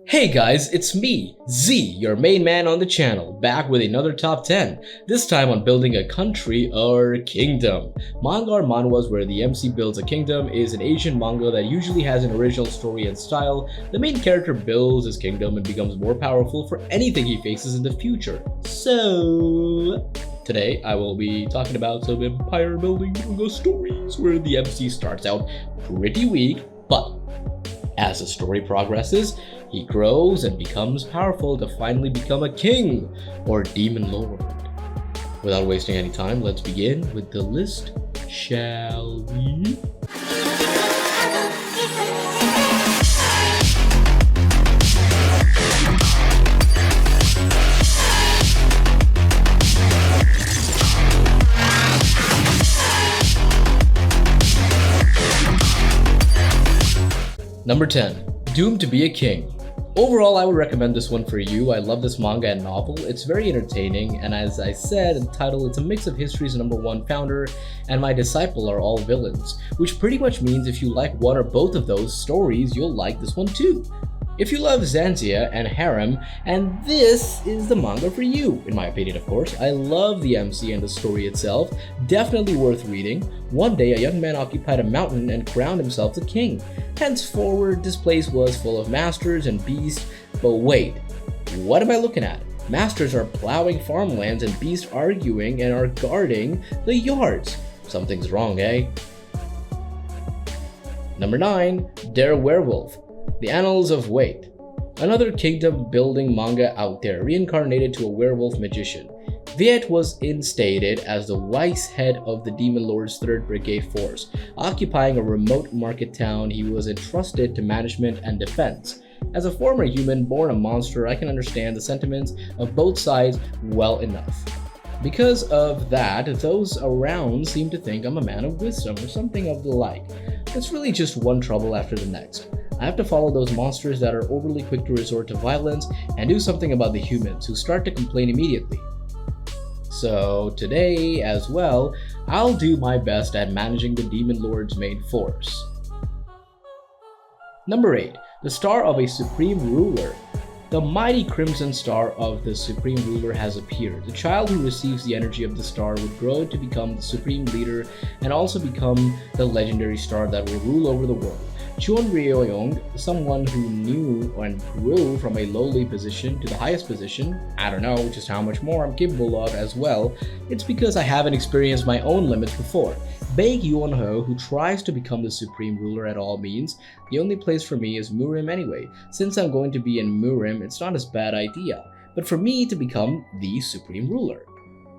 Hey guys, it's me, Z, your main man on the channel, back with another top 10, this time on building a country or kingdom. Manga or manhwas where the MC builds a kingdom is an Asian manga that usually has an original story and style. The main character builds his kingdom and becomes more powerful for anything he faces in the future. So, today I will be talking about some empire building manga stories where the MC starts out pretty weak, but as the story progresses, he grows and becomes powerful to finally become a king or demon lord. Without wasting any time, let's begin with the list, shall we? Number 10. Doomed to be a King. Overall, I would recommend this one for you. I love this manga and novel. It's very entertaining, and as I said in the title, it's a mix of history's #1 founder and my disciple are all villains, which pretty much means if you like one or both of those stories, you'll like this one too. If you love Zanzia and Harem, and this is the manga for you, in my opinion of course. I love the MC and the story itself, definitely worth reading. One day a young man occupied a mountain and crowned himself the king. Henceforward this place was full of masters and beasts, but wait, what am I looking at? Masters are plowing farmlands and beasts arguing and are guarding the yards. Something's wrong, eh? Number 9. Der Werewolf. The Annals of Wait. Another kingdom building manga out there, reincarnated to a werewolf magician. Viet was instated as the vice head of the Demon Lord's 3rd Brigade Force. Occupying a remote market town, he was entrusted to management and defense. As a former human born a monster, I can understand the sentiments of both sides well enough. Because of that, those around seem to think I'm a man of wisdom or something of the like. It's really just one trouble after the next. I have to follow those monsters that are overly quick to resort to violence and do something about the humans who start to complain immediately. So today as well, I'll do my best at managing the Demon Lord's main force. Number 8. The Star of a Supreme Ruler. The mighty crimson star of the Supreme Ruler has appeared. The child who receives the energy of the star would grow to become the Supreme Leader and also become the legendary star that will rule over the world. Chun Ryo-young, someone who knew and grew from a lowly position to the highest position, I don't know just how much more I'm capable of as well, it's because I haven't experienced my own limits before. Baek Yeon-ho, who tries to become the Supreme Ruler at all means, the only place for me is Murim anyway. Since I'm going to be in Murim, it's not as bad idea, but for me to become the Supreme Ruler.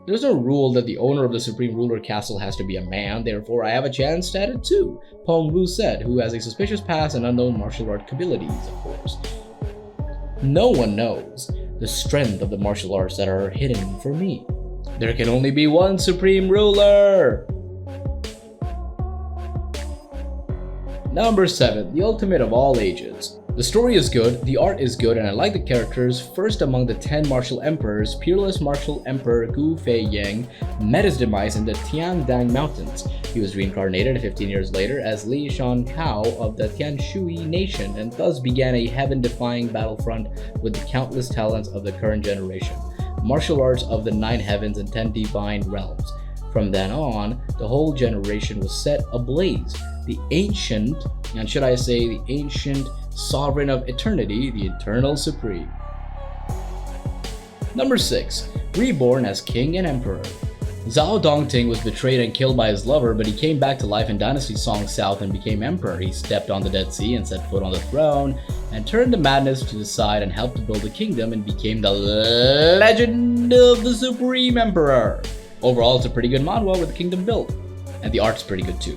There's no rule that the owner of the Supreme Ruler Castle has to be a man, therefore I have a chance at it too. Pong Lu said, who has a suspicious past and unknown martial art abilities, of course. No one knows the strength of the martial arts that are hidden for me. There can only be one Supreme Ruler! Number 7. The Ultimate of All Ages. The story is good, the art is good, and I like the characters. First among the 10 martial emperors, peerless martial emperor Gu Fei Yang met his demise in the Tiandang Mountains. He was reincarnated 15 years later as Li Shan Kao of the Tianshui nation and thus began a heaven-defying battlefront with the countless talents of the current generation. Martial arts of the 9 heavens and 10 divine realms. From then on, the whole generation was set ablaze. The ancient, and should I say the ancient sovereign of eternity, the eternal supreme. Number 6. Reborn as king and emperor. Zhao Dongting was betrayed and killed by his lover, but he came back to life in Dynasty Song South and became emperor. He stepped on the Dead Sea and set foot on the throne and turned the madness to the side and helped to build a kingdom and became the legend of the supreme emperor. Overall, it's a pretty good manhwa with the kingdom built, and the art's pretty good too.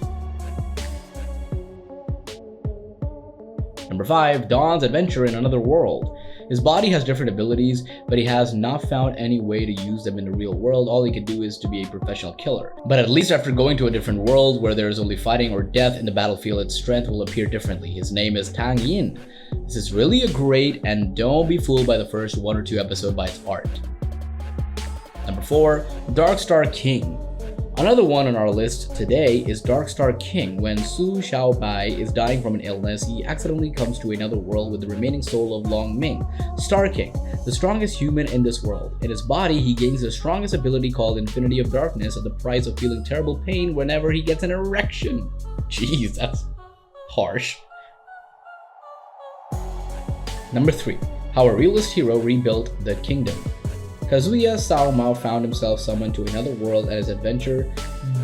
Number 5. Dawn's adventure in another world. His body has different abilities, but he has not found any way to use them in the real world. All he can do is to be a professional killer. But at least after going to a different world where there is only fighting or death in the battlefield, its strength will appear differently. His name is Tang Yin. This is really a great, and don't be fooled by the first 1 or 2 episodes by its art. Number 4. Dark Star King. Another one on our list today is Dark Star King. When Su Xiaobai is dying from an illness, he accidentally comes to another world with the remaining soul of Long Ming, Star King, the strongest human in this world. In his body, he gains the strongest ability called Infinity of Darkness at the price of feeling terrible pain whenever he gets an erection. Jeez, that's harsh. Number 3. How a Realist Hero Rebuilt the Kingdom. Kazuya Saomao found himself summoned to another world and his adventure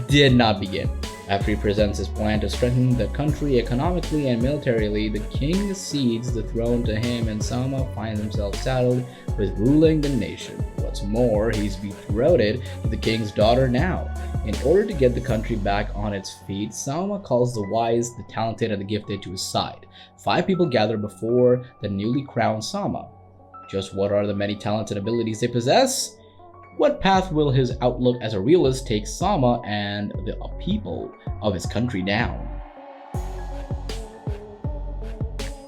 did not begin. After he presents his plan to strengthen the country economically and militarily, the king cedes the throne to him and Saomao finds himself saddled with ruling the nation. What's more, he's betrothed to the king's daughter now. In order to get the country back on its feet, Saomao calls the wise, the talented, and the gifted to his side. 5 people gather before the newly crowned Saomao. Just what are the many talented abilities they possess? What path will his outlook as a realist take Sama and the people of his country down?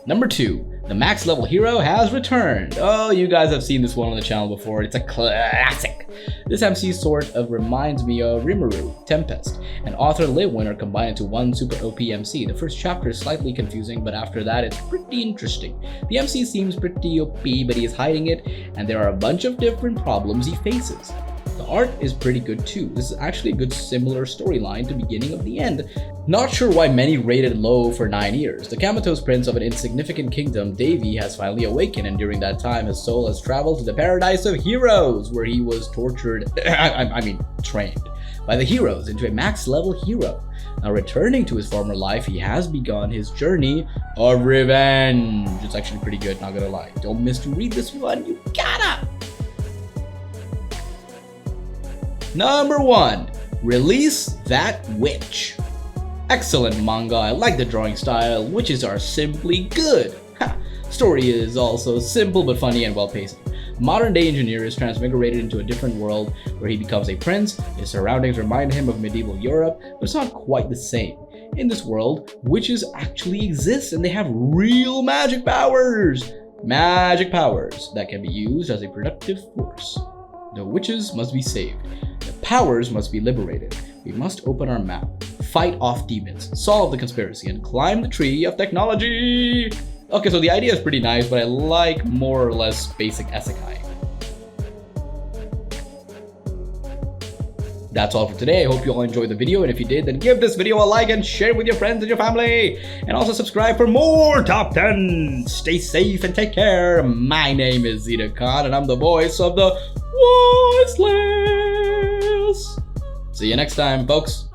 Number 2. The max level hero has returned. Oh, you guys have seen this one on the channel before. It's a classic. This MC sort of reminds me of Rimuru, Tempest, and author Lewin are combined into one super OP MC. The first chapter is slightly confusing, but after that it's pretty interesting. The MC seems pretty OP, but he is hiding it, and there are a bunch of different problems he faces. The art is pretty good too. This is actually a good similar storyline to beginning of the end. Not sure why many rated low for 9 years. The comatose prince of an insignificant kingdom, Davy, has finally awakened, and during that time his soul has traveled to the paradise of heroes, where he was tortured, trained by the heroes into a max level hero. Now returning to his former life, he has begun his journey of revenge. It's actually pretty good, not gonna lie. Don't miss to read this one, you gotta! Number 1. Release That Witch. Excellent manga, I like the drawing style, witches are simply good. Story is also simple but funny and well paced. A modern day engineer is transmigrated into a different world where he becomes a prince. His surroundings remind him of medieval Europe, but it's not quite the same. In this world, witches actually exist and they have real magic powers. Magic powers that can be used as a productive force. The witches must be saved. The powers must be liberated. We must open our map, fight off demons, solve the conspiracy, and climb the tree of technology! Okay, so the idea is pretty nice, but I like more or less basic isekai. That's all for today. I hope you all enjoyed the video, and if you did, then give this video a like and share it with your friends and your family. And also subscribe for more Top 10. Stay safe and take care. My name is Zeta Khan, and I'm the voice of the voiceless. See you next time, folks.